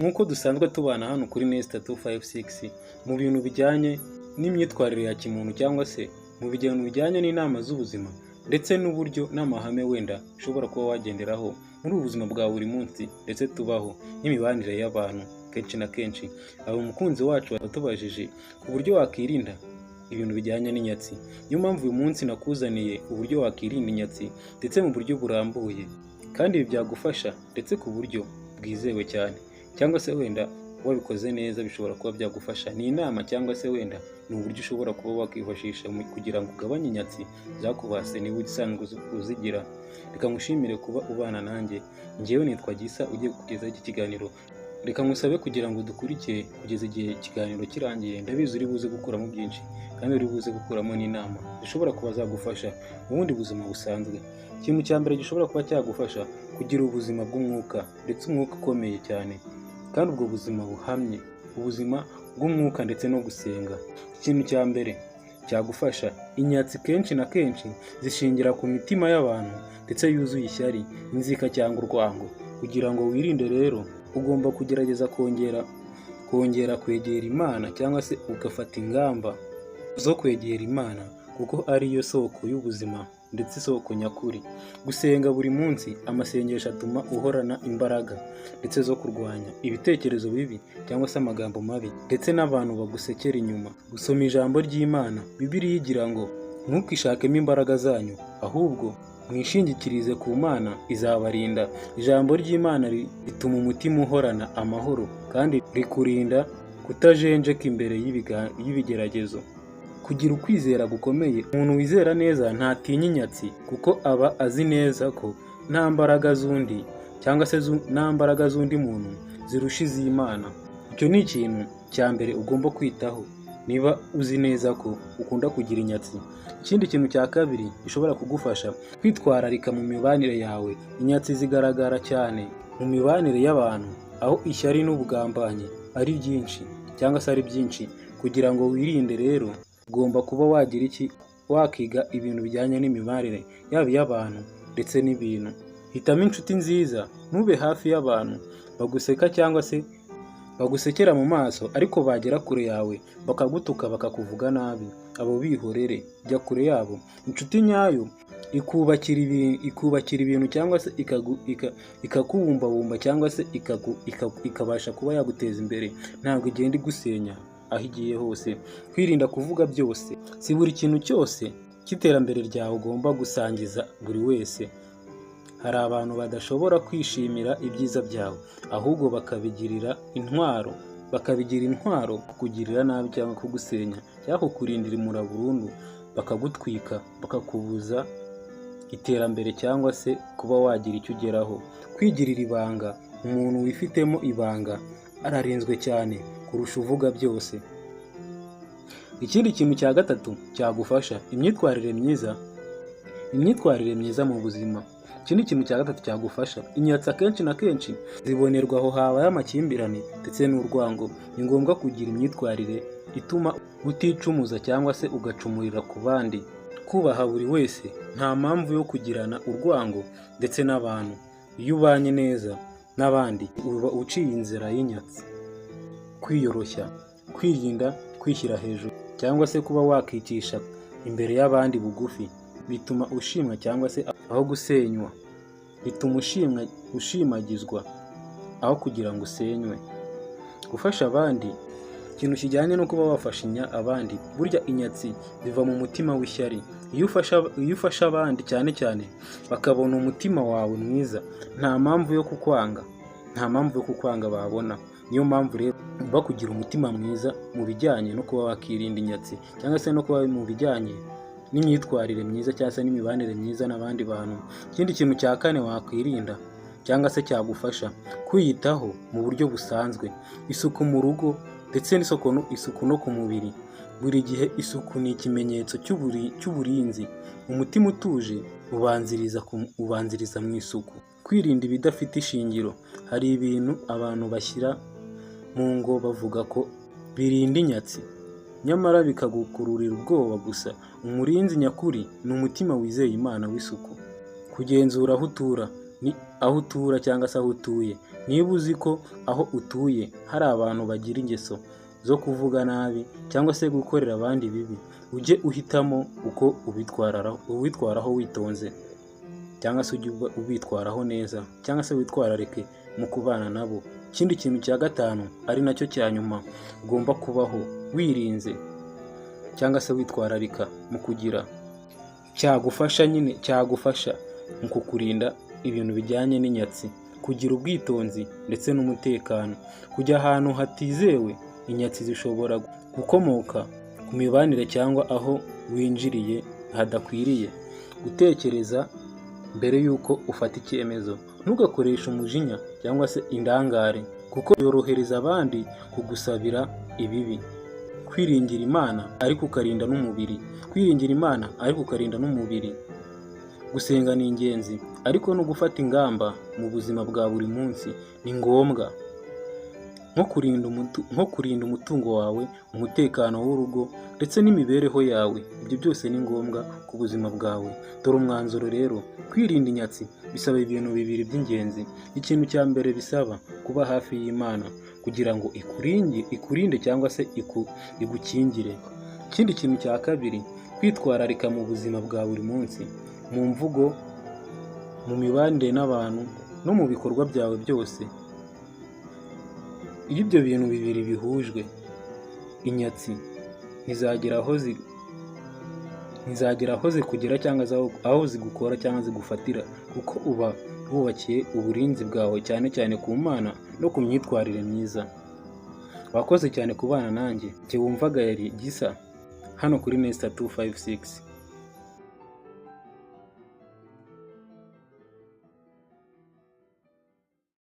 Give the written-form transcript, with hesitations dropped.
Nk'uko dusanzwe tubana hano kuri Nesta 256 mu bintu bijyanye n'imyitwarire ya kimuntu cyangwa se mu bintu bijyanye n'inama z'ubuzima ndetse n'uburyo n'amahame wenda ushobora kuba wagenderaho muri ubu buzima bwa buri munsi ndetse tubaho n'imibanire y'abantu kenshi na kenshi. Abo umukunzi wacu watubajije ku buryo wakirinda ibintu bijyanye n'inyatsi. Niyo mpamvu uyu munsi nakuzaniye uburyo wakirinda inyatsi ndetse mu buryo burambuye, kandi ibi byagufasha ndetse ku buryo bwizewe cyane, cyangwa se wenda wabikoze neza bishobora kuba byagufasha. Ni inama cyangwa se wenda ni uburyo ushobora kuba wakwifashisha kugira ngo ugabanye inyatsi zakubase niba usanzwe uzigira. Reka ngushimire kuba ubana nanjye. Njyewe nitwa Gisa ugiye kukugezaho iki kiganiro. Reka ngusabe kugira ngo dukurikire kugeza igihe ikiganiro kirangiye. Ndabizi uri buze gukuramo byinshi kandi uri buze gukuramo n'inama zishobora kuba zagufasha mu bundi buzima busanzwe. Ikintu cya mbere gishobora kuba cyagufasha kugira ubuzima bw'umwuka, ndetse umwuka ukomeye cyane kandi ubwo buzima buhamye, ubuzima bw'umwuka ndetse no gusenga. Ikintu cya mbere cyagufasha, inyatsi kenshi na kenshi zishingira ku mitima y'abantu ndetse yuzuye ishyari, inzika cyangwa urwango. Kugira ngo wirinde rero ugomba kugerageza kongera kwegera Imana, cyangwa se ugafata ingamba zo kwegera Imana kuko ariyo soko y'ubuzima ndetse isoko nyakuri. Gusenga buri munsi, amasengesho atuma uhorana imbaraga ndetse zo kurwanya ibitekerezo bibi cyangwa se amagambo mabi ndetse n'abantu bagusekera inyuma. Gusoma ijambo ry'Imana, Bibiliya igira ngo ntukishakemo imbaraga zanyu, ahubwo mwishingikirize ku Mana izabarinda. Ijambo ry'Imana rituma umutima uhorana amahoro kandi rikurinda kutajenjeka imbere y'ibigeragezo. Kugira ukwizera gukomeye, umuntu wizera neza ntatinya inyatsi kuko aba azi neza ko nta mbaraga z'undi cyangwa se nta mbaraga z'undi muntu zirusha iz'Imana. Icyo ni ikintu cya mbere ugomba kwitaho niba uzi neza ko ukunda kugira inyatsi. Ikindi kintu cya kabiri gishobora kugufasha kwitwararika mu mibanire yawe. Inyatsi zigaragara cyane mu mibanire y'abantu, aho ishyari n'ubugambanyi ari byinshi cyangwa se ari byinshi. Kugira ngo wirinde rero ugomba kuba wakiga ibintu bijyanye n'imibanire yaba iy'abantu ndetse n'ibintu. Hitamo inshuti nziza, ntube hafi y'abantu baguseka cyangwa se bagusekera mu maso ariko bagera kure yawe bakagutuka bakakuvuga nabi. Abo bihorere, jya kure yabo. Inshuti nyayo ikubakira ibintu cyangwa se ikakubumbabumba cyangwa se ikabasha kuba yaguteza imbere, ntabwo igenda igusenya aho igiye hose. Kwirinda kuvuga byose, si buri kintu cyose cy'iterambere ryawe ugomba gusangiza buri wese. Hari abantu badashobora kwishimira ibyiza byawe, ahubwo bakabigira intwaro kukugirira nabi cyangwa kugusenya cyangwa kukurindira imura burundu, bakagutwika bakakubuza iterambere cyangwa se kuba wagira icyo ugeraho. Kwigirira ibanga, umuntu wifitemo ibanga ararinzwe cyane kurusha uvuga byose. Ikindi kintu cya gatatu cyagufasha, imyitwarire myiza mu buzima. Ikindi kintu cya gatatu cyagufasha, inyatsi akenshi na kenshi zibonerwa aho habaye amakimbirane ndetse n'urwango. Ni ngombwa kugira imyitwarire ituma uticumuza cyangwa se ugacumurira ku bandi. Kubaha buri wese, nta mpamvu yo kugirana urwango ndetse n'abantu. Iyo ubanye neza n'abandi uba uciye inzira y'inyatsi. Kwiyoroshya, kwirinda kwishyira hejuru cyangwa se kuba wakicisha imbere y'abandi bugufi bituma ushimwa cyangwa se aho gusenywa. Bituma ushimagizwa aho kugira ngo usenywe. Gufasha abandi, ikintu kijyanye no kuba wafasha abandi. Burya inyatsi ziva mu mutima w'ishyari. Iyo ufasha abandi cyane cyane bakabona umutima wawe mwiza, nta mpamvu yo kukwanga babona. Niyo mpamvu rero bakugira umutima mwiza mu bijyanye no kuba wakirinda inyatsi, cyangwa se no kuba mu bijyanye n'imyitwarire myiza cyangwa se n'imibanire myiza n'abandi bantu. Ikindi kintu cya kane wakwirinda cyangwa se cyagufasha, kwiyitaho mu buryo busanzwe. Isuku mu rugo ndetse isuku no ku mubiri. Buri gihe isuku ni ikimenyetso cy'uburinzi. Umutima utuje ubanziriza mu isuku. Kwirinda ibidafite ishingiro. Hari ibintu abantu bashyira mu ngo bavuga ko birinda inyatsi, nyamara bikagukururira ubwoba gusa. Umurinzi nyakuri ni umutima wizeye Imana w'isuku. Kugenzura aho utura, aho utura cyangwa se aho utuye. Niba uzi ko aho utuye hari abantu bagira ingeso zo kuvuga nabi cyangwa se gukorera abandi bibi, ujye uhitamo uko ubitwaraho witonze, cyangwa se ujye ubitwaraho neza, cyangwa se witwararike mu kubana nabo. Ikindi kintu cya gatanu ari nacyo cya nyuma, ugomba kubaho wirinze cyangwa se witwararika mu kugira cyagufasha mu kukurinda ibintu bijyanye n'inyatsi, kugira ubwitonzi ndetse n'umutekano. Kujya ahantu hatizewe, inyatsi zishobora gukomoka ku mibanire cyangwa aho winjiriye hadakwiriye. Gutekereza mbere y'uko ufata icyemezo. Ntugakoreshe umujinya cyangwa se indangare, kuko yorohereza abandi kugusabira ibibi. Kwiringira Imana ariko ukarinda n'umubiri. Gusenga ni ingenzi, ariko no gufata ingamba mu buzima bwa buri munsi ni ngombwa, nko kurinda umutungo wawe, umutekano w'urugo ndetse n'imibereho yawe. Ibyo byose ni ngombwa ku buzima bwawe. Dore umwanzuro rero: kwirinda inyatsi bisaba ibintu bibiri by'ingenzi. Ikintu cya mbere bisaba kuba hafi y'Imana kugira ngo ikurinde cyangwa se igukingire. Ikindi kintu cya kabiri, kwitwararika mu buzima bwa buri munsi, mu mvugo, mu mibanire n'abantu no mu bikorwa byawe byose. Iyo ibyo bintu bibiri bihujwe, inyatsi ntizagera aho zikugera cyangwa aho zigukora cyangwa zigufatira, kuko uba wubakiye uburinzi bwawe cyane cyane ku Mana no ku myitwarire myiza. Wakoze cyane kubana nanjye. Wumvaga yari Gisa hano kuri Nesta 256.